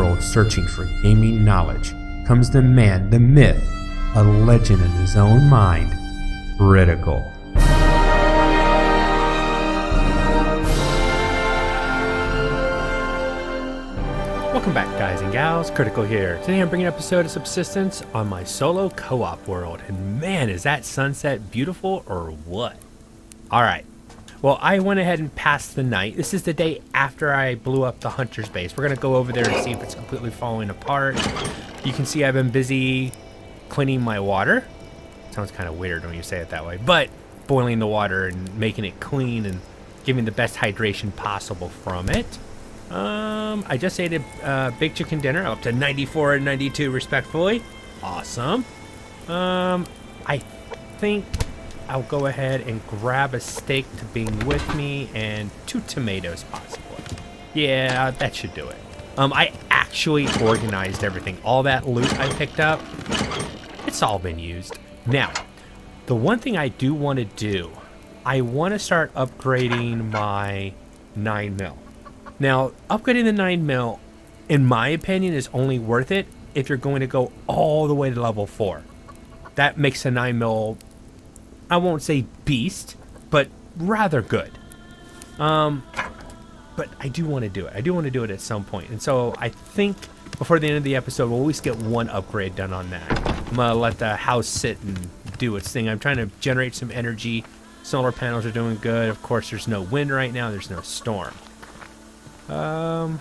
world searching for gaming knowledge comes the man, the myth, a legend in his own mind, Critical. Welcome back, guys and gals. Critical here. Today I'm bringing an episode of Subsistence on my solo co-op world. And man, is that sunset beautiful or what? Alright. Well, I went ahead and passed the night. This is the day after I blew up the hunter's base. We're going to go over there and see if it's completely falling apart. You can see I've been busy cleaning my water. Sounds kind of weird when you say it that way. But boiling the water and making it clean and giving the best hydration possible from it. I just ate a big chicken dinner up to 94 and 92 respectfully. Awesome. I think I'll go ahead and grab a steak to bring with me and 2 tomatoes possibly. Yeah, that should do it. I actually organized everything. All that loot I picked up, it's all been used. Now, the one thing I do want to do, I want to start upgrading my 9mm. Now, upgrading the 9mm, in my opinion, is only worth it if you're going to go all the way to level 4. That makes a 9mm, I won't say beast, but rather good. But I do want to do it. I do want to do it at some point. And so I think before the end of the episode, we'll at least get one upgrade done on that. I'm going to let the house sit and do its thing. I'm trying to generate some energy. Solar panels are doing good. Of course, there's no wind right now. There's no storm. Doesn't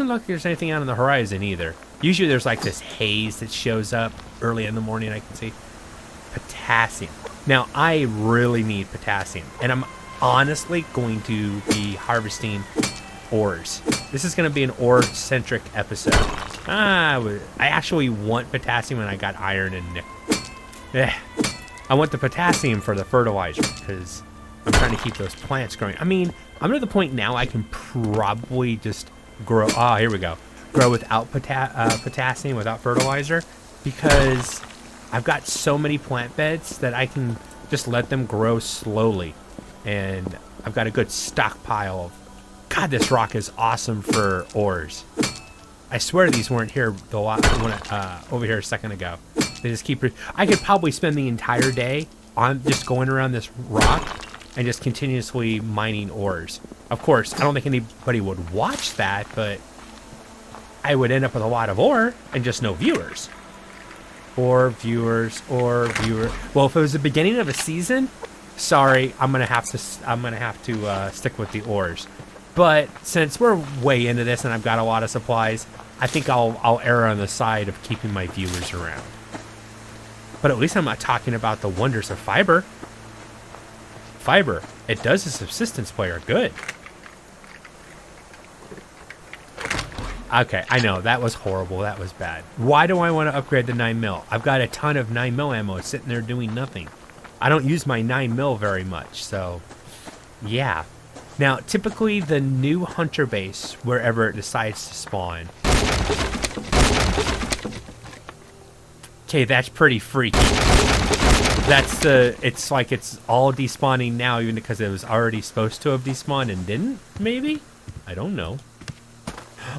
look like there's anything out on the horizon either. Usually there's like this haze that shows up early in the morning. I can see potassium. Now I really need potassium, and I'm honestly going to be harvesting ores. This is going to be an ore-centric episode. I actually want potassium, and I got iron and nickel. I want the potassium for the fertilizer because I'm trying to keep those plants growing. I mean, I'm to the point now I can probably just grow. Oh, here we go. Grow without potassium, without fertilizer, because I've got so many plant beds that I can just let them grow slowly. And I've got a good stockpile of... God, this rock is awesome for ores. I swear these weren't here over here a second ago. They just keep... I could probably spend the entire day on just going around this rock and just continuously mining ores. Of course, I don't think anybody would watch that, but I would end up with a lot of ore and just no viewers. Or viewers. Well, if it was the beginning of a season, sorry, I'm gonna have to stick with the ores. But since we're way into this and I've got a lot of supplies, I think I'll err on the side of keeping my viewers around. But at least I'm not talking about the wonders of fiber. Fiber, it does a subsistence player good. Okay, I know, that was horrible, that was bad. Why do I want to upgrade the 9mm? I've got a ton of 9mm ammo sitting there doing nothing. I don't use my 9mm very much, so yeah. Now, typically the new hunter base, wherever it decides to spawn. Okay, that's pretty freaky. It's like it's all despawning now, even because it was already supposed to have despawned and didn't, maybe? I don't know.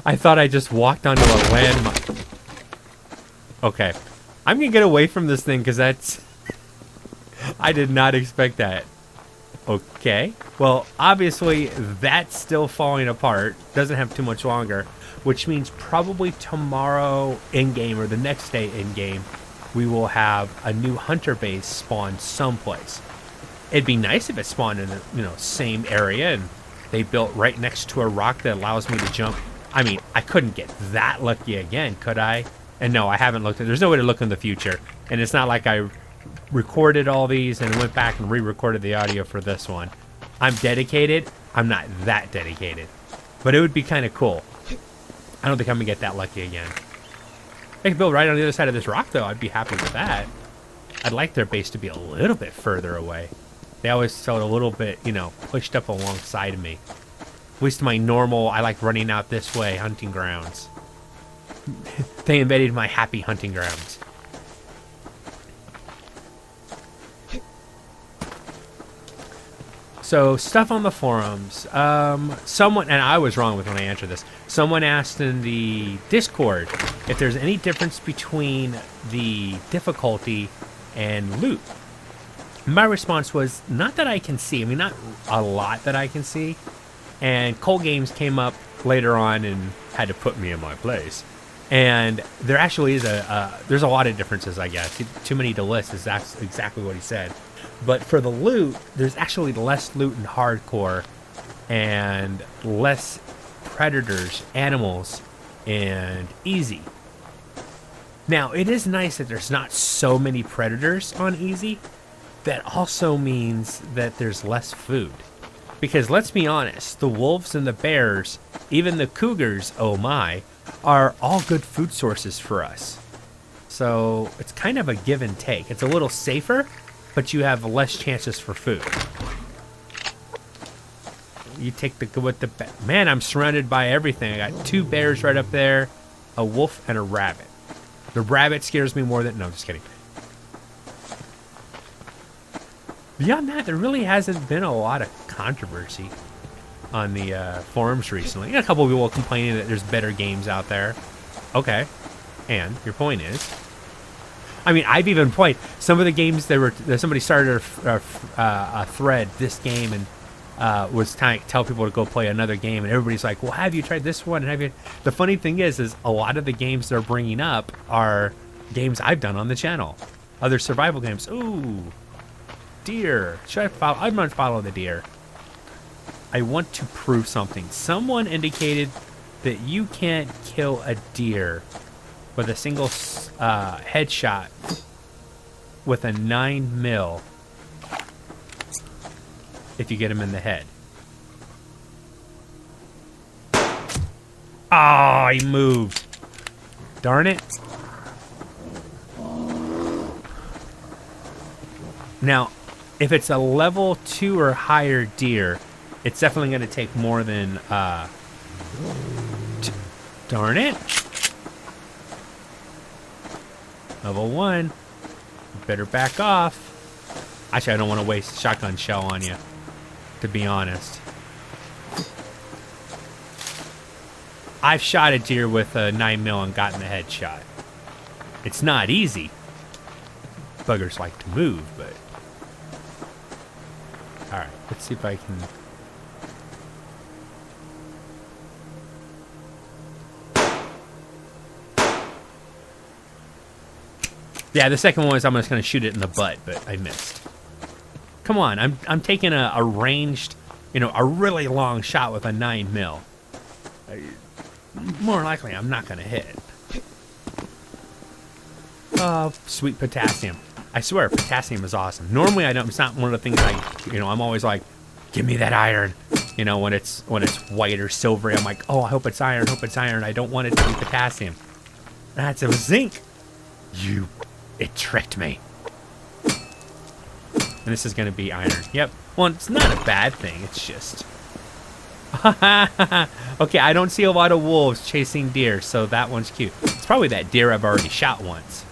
I thought I just walked onto a landmine. Okay. I'm gonna get away from this thing, because that's... I did not expect that. Okay. Well, obviously, that's still falling apart. Doesn't have too much longer. Which means probably tomorrow in-game, or the next day in-game, we will have a new hunter base spawn someplace. It'd be nice if it spawned in the same area and they built right next to a rock that allows me to jump. I mean, I couldn't get that lucky again, could I? And no, I haven't looked at... There's no way to look in the future. And it's not like I recorded all these and went back and re-recorded the audio for this one. I'm dedicated. I'm not that dedicated. But it would be kind of cool. I don't think I'm going to get that lucky again. They could build right on the other side of this rock, though. I'd be happy with that. I'd like their base to be a little bit further away. They always felt a little bit, pushed up alongside of me. At least my normal, I like running out this way, hunting grounds. They invaded my happy hunting grounds. So stuff on the forums. Someone, and I was wrong with when I answered this. Someone asked in the Discord if there's any difference between the difficulty and loot. My response was, not that I can see. I mean, not a lot that I can see. And Cold Games came up later on and had to put me in my place. And there actually is there's a lot of differences, I guess. Too many to list is that's exactly what he said. But for the loot, there's actually less loot in hardcore and less predators, animals, and easy. Now, it is nice that there's not so many predators on easy. That also means that there's less food. Because let's be honest, the wolves and the bears, even the cougars, oh my, are all good food sources for us. So it's kind of a give and take. It's a little safer, but you have less chances for food. You take the with the man. I'm surrounded by everything. I got 2 bears right up there, a wolf and a rabbit. The rabbit scares me more than just kidding. Beyond that, there really hasn't been a lot of controversy on the forums recently. A couple of people complaining that there's better games out there. Okay, and your point is. I mean, I've even played some of the games that somebody started a thread this game and was trying to tell people to go play another game, and everybody's like, "Well, have you tried this one?" And have you? The funny thing is a lot of the games they're bringing up are games I've done on the channel, other survival games. Ooh, deer. Should I follow? I'm gonna follow the deer. I want to prove something. Someone indicated that you can't kill a deer with a single headshot with a 9mm if you get him in the head. Oh, he moved. Darn it. Now, if it's a level 2 or higher deer, it's definitely going to take more than... darn it. Level 1. Better back off. Actually, I don't want to waste a shotgun shell on you, to be honest. I've shot a deer with a 9mm and gotten the headshot. It's not easy. Buggers like to move, but... Alright, let's see if I can... Yeah, the second one was I'm just going to shoot it in the butt, but I missed. Come on, I'm taking a ranged, a really long shot with a 9mm. More likely, I'm not going to hit. Oh, sweet potassium. I swear, potassium is awesome. Normally, I don't. It's not one of the things I'm always like, give me that iron. When it's white or silvery, I'm like, oh, I hope it's iron. Hope it's iron. I don't want it to be potassium. That's a zinc. It tricked me. And this is going to be iron. Yep. Well, it's not a bad thing. It's just... Okay, I don't see a lot of wolves chasing deer, so that one's cute. It's probably that deer I've already shot once.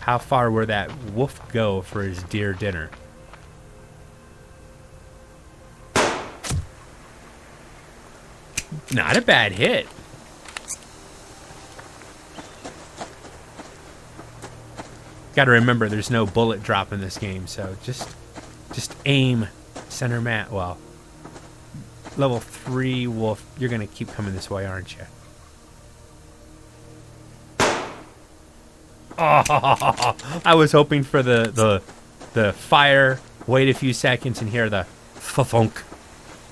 How far will that wolf go for his deer dinner? Not a bad hit. Got to remember, there's no bullet drop in this game, so just aim center mat. Well, level 3 wolf. You're gonna keep coming this way, aren't you? Oh, I was hoping for the fire. Wait a few seconds and hear the thunk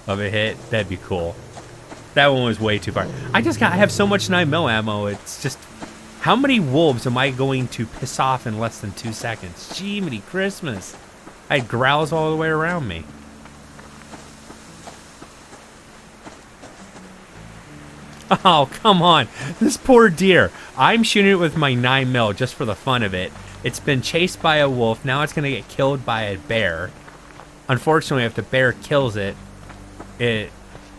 of a hit. That'd be cool. That one was way too far. I have so much 9mm ammo. It's just, how many wolves am I going to piss off in less than 2 seconds? Jiminy Christmas. I had growls all the way around me. Oh, come on. This poor deer. I'm shooting it with my 9mm just for the fun of it. It's been chased by a wolf. Now it's going to get killed by a bear. Unfortunately, if the bear kills it, it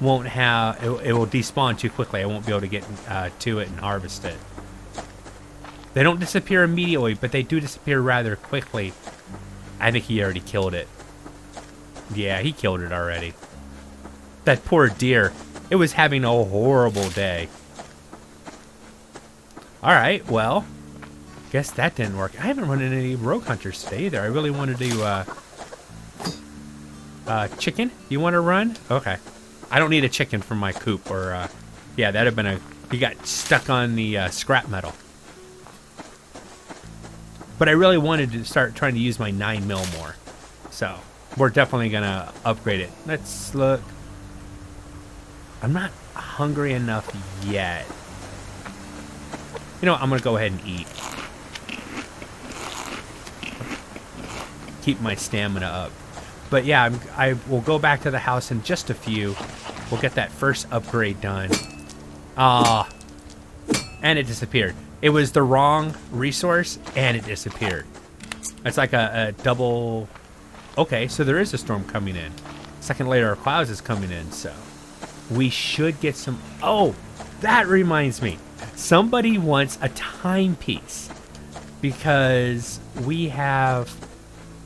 won't have... It will despawn too quickly. I won't be able to get to it and harvest it. They don't disappear immediately, but they do disappear rather quickly. I think he already killed it. Yeah, he killed it already. That poor deer. It was having a horrible day. Alright, well, guess that didn't work. I haven't run into any rogue hunters today either. I really wanted to chicken? You want to run? Okay. I don't need a chicken from my coop, or yeah, that'd have been a... He got stuck on the scrap metal. But I really wanted to start trying to use my 9mm more. So, we're definitely going to upgrade it. Let's look. I'm not hungry enough yet. You know what? I'm going to go ahead and eat. Keep my stamina up. But yeah, I will go back to the house in just a few. We'll get that first upgrade done. Ah. And it disappeared. It was the wrong resource, and it disappeared. It's like a double... Okay, so there is a storm coming in. Second layer of clouds is coming in, so... We should get some... Oh, that reminds me. Somebody wants a timepiece. Because we have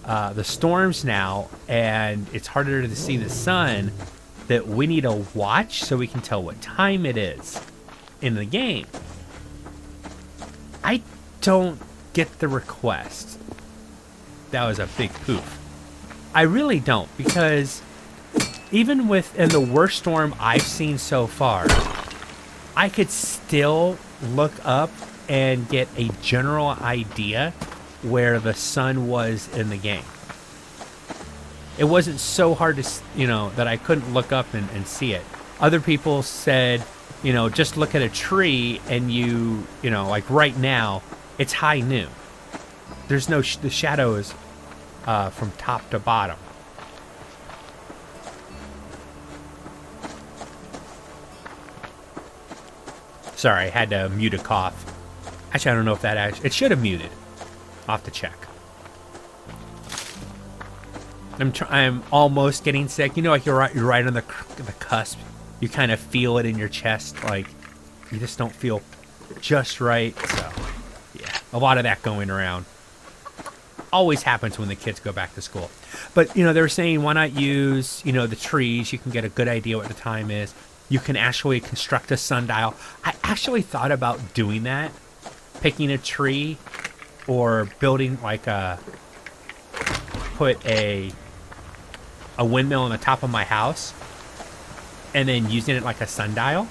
the storms now, and it's harder to see the sun, that we need a watch so we can tell what time it is in the game. I don't get the request. That was a big poof. I really don't, because even in the worst storm I've seen so far, I could still look up and get a general idea where the sun was in the game. It wasn't so hard to, that I couldn't look up and see it. Other people said, just look at a tree and like right now, it's high noon. There's no, the shadows from top to bottom. Sorry, I had to mute a cough. Actually, I don't know if that it should have muted. I'll have to check. I'm almost getting sick. Like you're right on the cusp. You kind of feel it in your chest, like you just don't feel just right. So, yeah, a lot of that going around. Always happens when the kids go back to school. But, they were saying, why not use, the trees? You can get a good idea what the time is. You can actually construct a sundial. I actually thought about doing that. Picking a tree or building like put a windmill on the top of my house. And then using it like a sundial.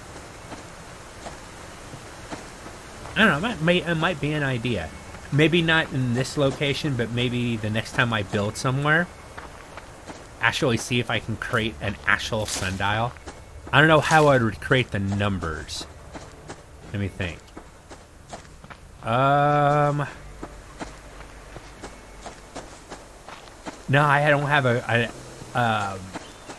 I don't know, it might be an idea. Maybe not in this location, but maybe the next time I build somewhere, actually see if I can create an actual sundial. I don't know how I would create the numbers. Let me think. No, I don't have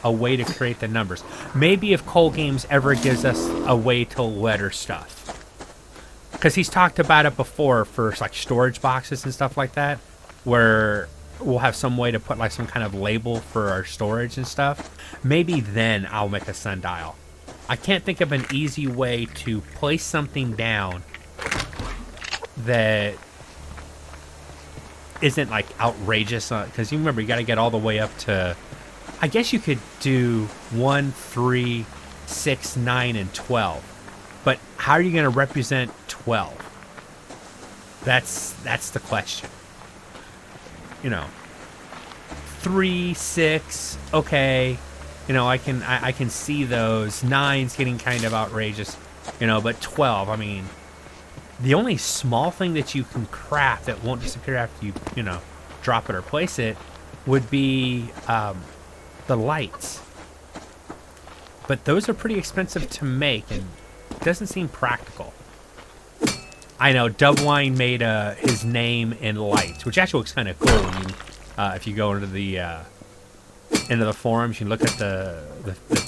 a way to create the numbers. Maybe if Cole Games ever gives us a way to letter stuff. Because he's talked about it before for like storage boxes and stuff like that, where we'll have some way to put like some kind of label for our storage and stuff. Maybe then I'll make a sundial. I can't think of an easy way to place something down that isn't like outrageous, because you remember you got to get all the way up to... I guess you could do 1, 3, 6, 9, and 12. But how are you going to represent 12? That's the question. 3, 6, okay. I can see those. 9's getting kind of outrageous. But 12, I mean, the only small thing that you can craft that won't disappear after you, drop it or place it would be the lights. But those are pretty expensive to make, and it doesn't seem practical. I know Dubwine made his name in lights, which actually looks kind of cool when you, if you go into the forums, you look at the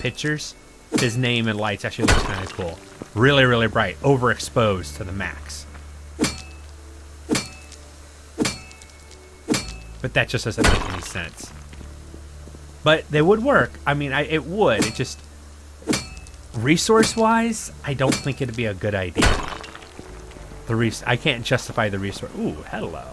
pictures. His name in lights actually looks kind of cool. Really, really bright, overexposed to the max. But that just doesn't make any sense. But they would work. I mean, it would. It just, resource-wise, I don't think it'd be a good idea. I can't justify the resource. Ooh, hello.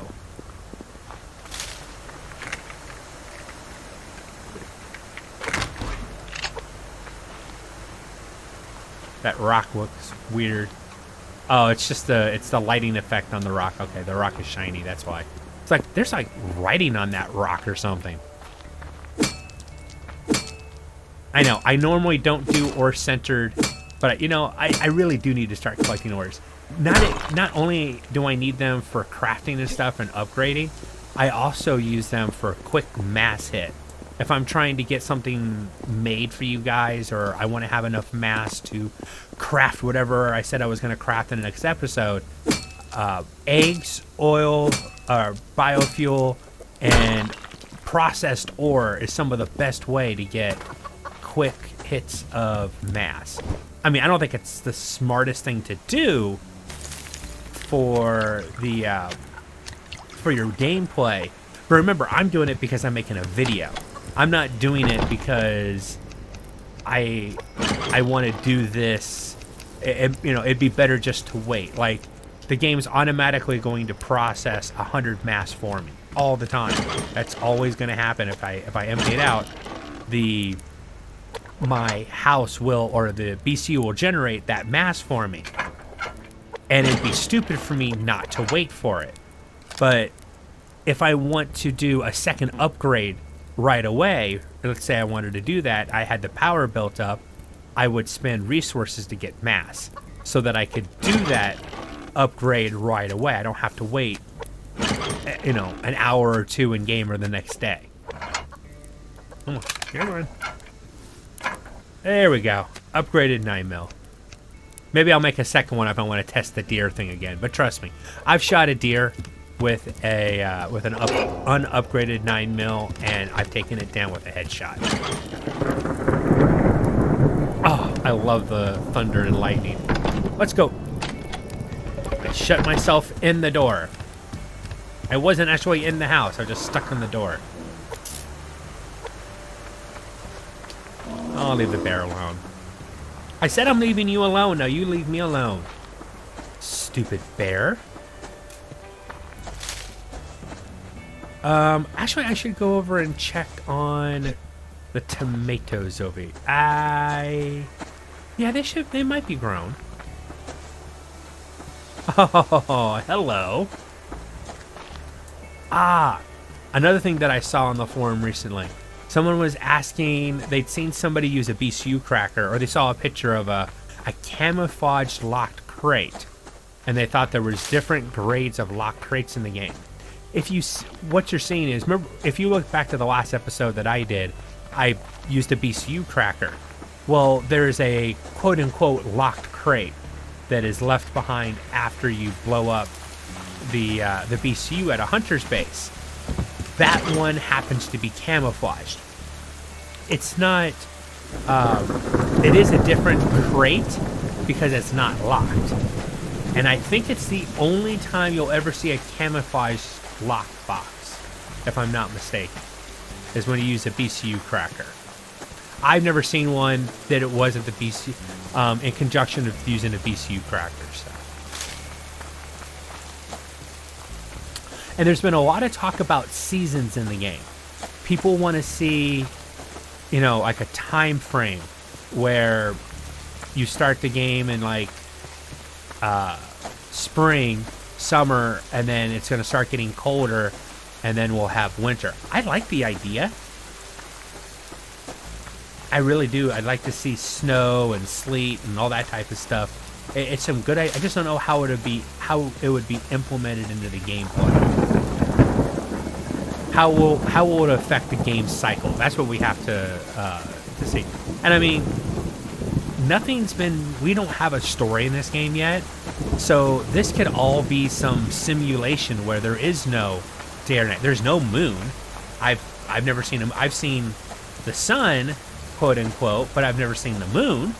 That rock looks weird. Oh, it's just the lighting effect on the rock. Okay, the rock is shiny, that's why. It's like there's like writing on that rock or something. I know, I normally don't do ore centered, but you know, I really do need to start collecting ores. Not only do I need them for crafting and stuff and upgrading, I also use them for a quick mass hit. If I'm trying to get something made for you guys, or I want to have enough mass to craft whatever I said I was going to craft in the next episode, eggs, oil, biofuel, and processed ore is some of the best way to get quick hits of mass. I mean, I don't think it's the smartest thing to do for the for your gameplay, but remember, I'm doing it because I'm making a video. I'm not doing it because I want to do this. You know, it'd be better just to wait. Like, the game's automatically going to process 100 mass for me all the time. That's always going to happen. If I empty it out, my house will, or the BCU will generate that mass for me. And it'd be stupid for me not to wait for it. But if I want to do a second upgrade right away, let's say I wanted to do that, I had the power built up, I would spend resources to get mass so that I could do that upgrade right away. I don't have to wait, you know, an hour or two in game or the next day. Come on, here we're in. There we go. Upgraded 9mm. Maybe I'll make a second one if I want to test the deer thing again. But trust me, I've shot a deer with an unupgraded 9mm, and I've taken it down with a headshot. Oh, I love the thunder and lightning. Let's go. I shut myself in the door. I wasn't actually in the house. I was just stuck in the door. I'll leave the bear alone. I said I'm leaving you alone. Now you leave me alone. Stupid bear. Actually, I should go over and check on the tomatoes over here. Yeah, they might be grown. Oh, hello. Another thing that I saw on the forum recently. Someone was asking, they'd seen somebody use a BCU cracker, or they saw a picture of a camouflaged locked crate, and they thought there was different grades of locked crates in the game. What you're seeing is, remember, if you look back to the last episode that I did, I used a BCU cracker. Well, there's a quote-unquote locked crate that is left behind after you blow up the BCU at a hunter's base. That one happens to be camouflaged. It's not, it is a different crate because it's not locked. And I think it's the only time you'll ever see a camouflaged locked box, if I'm not mistaken, is when you use a BCU cracker. I've never seen one that it wasn't the BCU, in conjunction with using a BCU cracker. So. And there's been a lot of talk about seasons in the game. People want to see, you know, like a time frame where you start the game in like spring, summer, and then it's going to start getting colder, and then we'll have winter. I like the idea. I really do. I'd like to see snow and sleet and all that type of stuff. It's some good. I just don't know how it would be implemented into the gameplay. How will it affect the game cycle? That's what we have to see. And I mean, we don't have a story in this game yet, so this could all be some simulation where there is no day or night. There's no moon. I've never seen them. I've seen the sun, quote unquote, but I've never seen the moon.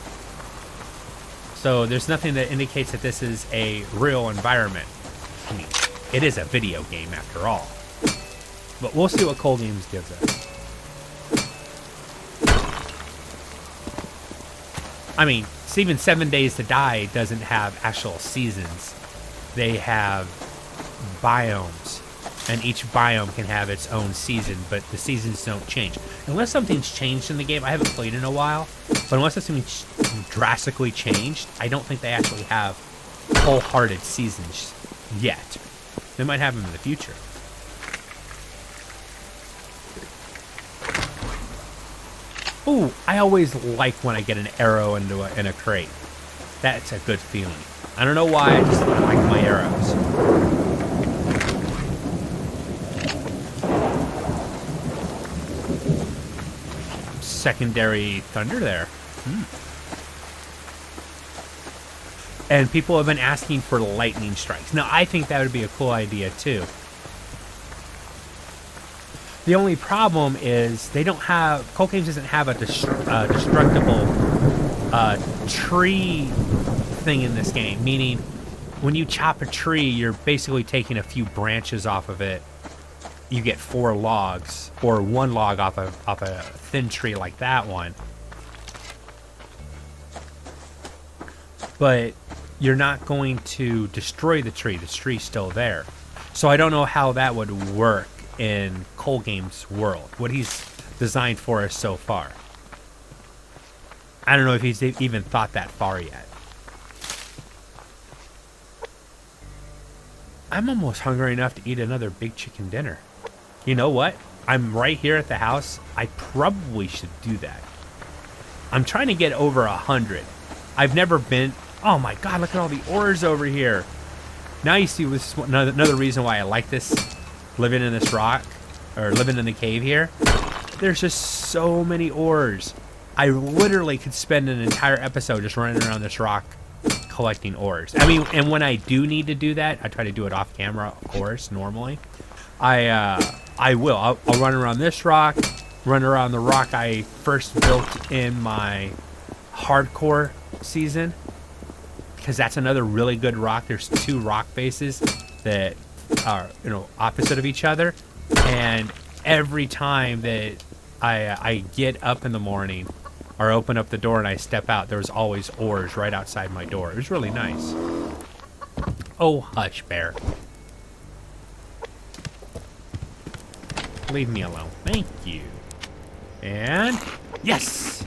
So there's nothing that indicates that this is a real environment. I mean, it is a video game after all. But we'll see what Cold Games gives us. I mean, even 7 Days to Die doesn't have actual seasons. they have biomes, and each biome can have its own season, but the seasons don't change. Unless something's changed in the game, I haven't played in a while, but unless something's drastically changed, I don't think they actually have wholehearted seasons yet. They might have them in the future. Ooh, I always like when I get an arrow into in a crate. That's a good feeling. I don't know why, I just like my arrows. Secondary thunder there. And people have been asking for lightning strikes. Now, I think that would be a cool idea, too. The only problem is they don't have... Cold Games doesn't have a destructible tree thing in this game. Meaning, when you chop a tree, you're basically taking a few branches off of it. You get 4 logs, or 1 log off a thin tree like that one. But you're not going to destroy the tree. The tree's still there. So I don't know how that would work in Cold Game's world, what he's designed for us so far. I don't know if he's even thought that far yet. I'm almost hungry enough to eat another big chicken dinner. You know what? I'm right here at the house. I probably should do that. I'm trying to get over 100. I've never been... Oh my god, look at all the ores over here. Now you see this is another reason why I like this, living in this rock, or living in the cave here. There's just so many ores. I literally could spend an entire episode just running around this rock collecting ores. I mean, and when I do need to do that, I try to do it off camera, of course, normally. I will. I'll run around this rock, run around the rock I first built in my hardcore season, because that's another really good rock. There's 2 rock faces that are, opposite of each other, and every time that I get up in the morning or open up the door and I step out, there's always ores right outside my door. It was really nice. Oh, hush, bear. Leave me alone. Thank you. And yes!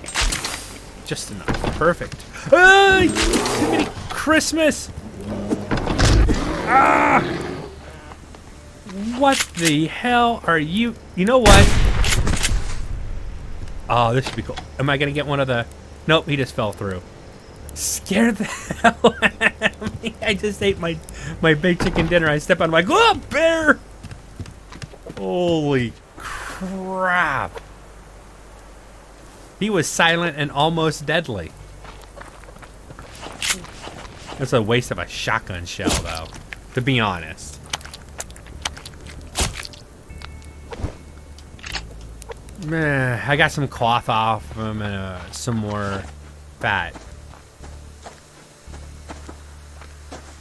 Just enough. Perfect. Hey! Christmas! Ah! What the hell are you? You know what? Oh, this should be cool. Am I gonna get one of the... Nope, he just fell through. Scared the hell out of me. I just ate my big chicken dinner. I step out, I'm like, oh, bear! Holy crap. He was silent and almost deadly. That's a waste of a shotgun shell, though, to be honest. I got some cloth off him and some more fat.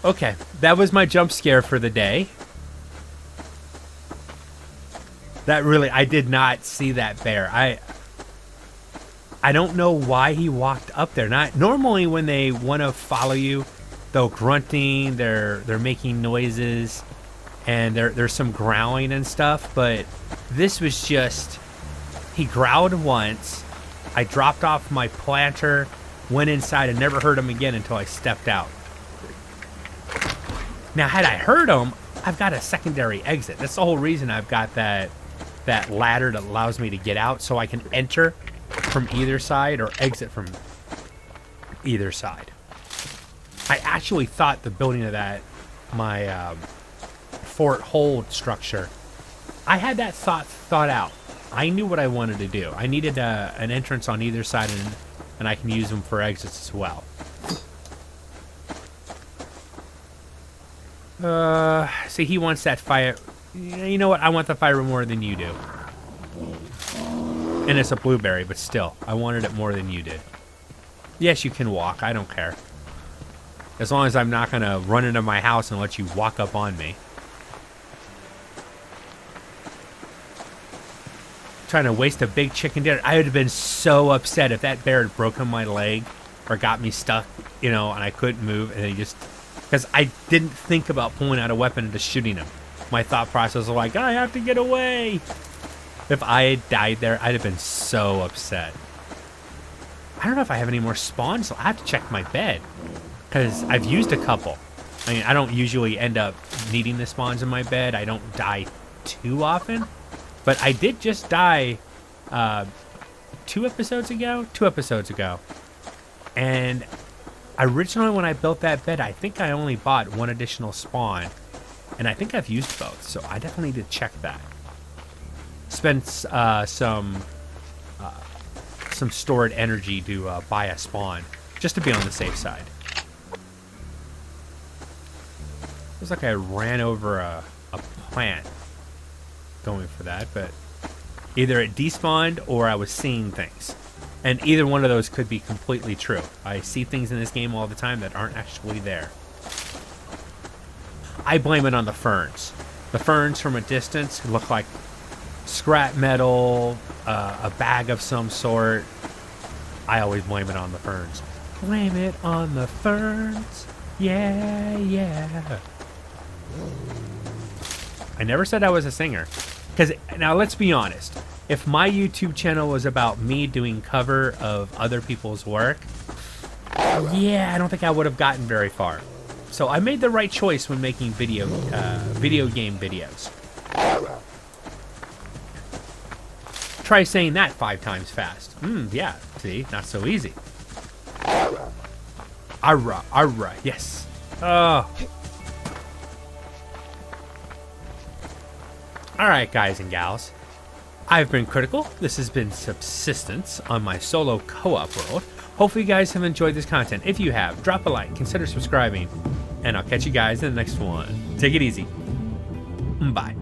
Okay, that was my jump scare for the day. That really, I did not see that bear. I don't know why he walked up there. Not normally when they want to follow you, they're grunting, they're making noises, and there's some growling and stuff. But this was just, he growled once. I dropped off my planter, went inside, and never heard him again until I stepped out. Now, had I heard him, I've got a secondary exit. That's the whole reason I've got that ladder that allows me to get out, so I can enter from either side or exit from either side. I actually thought the building of that, my fort hold structure, I had that thought out. I knew what I wanted to do. I needed an entrance on either side, and I can use them for exits as well. See, he wants that fire. You know what? I want the fire more than you do. And it's a blueberry, but still, I wanted it more than you did. Yes, you can walk. I don't care. As long as I'm not going to run into my house and let you walk up on me. Trying to waste a big chicken dinner. I would have been so upset if that bear had broken my leg or got me stuck, and I couldn't move, and he just because I didn't think about pulling out a weapon and just shooting him. My thought process was like, I have to get away. If I had died there, I'd have been so upset. I don't know if I have any more spawns, so I have to check my bed, because I've used a couple. I mean, I don't usually end up needing the spawns in my bed. I don't die too often, but I did just die 2 episodes ago. And originally when I built that bed, I think I only bought 1 additional spawn, and I think I've used both, so I definitely need to check that. Spent some stored energy to buy a spawn, just to be on the safe side. Looks like I ran over a plant going for that, but either it despawned or I was seeing things. And either one of those could be completely true. I see things in this game all the time that aren't actually there. I blame it on the ferns. The ferns from a distance look like scrap metal, a bag of some sort. I always blame it on the ferns. Blame it on the ferns. Yeah, yeah. I never said I was a singer. Because, now let's be honest. If my YouTube channel was about me doing cover of other people's work, yeah, I don't think I would have gotten very far. So I made the right choice when making video game videos. Try saying that 5 times fast. Yeah, see, not so easy. Arra, arra, yes. Alright, guys and gals. I've been Critical. This has been Subsistence on my solo co-op world. Hopefully you guys have enjoyed this content. If you have, drop a like, consider subscribing, and I'll catch you guys in the next one. Take it easy. Bye.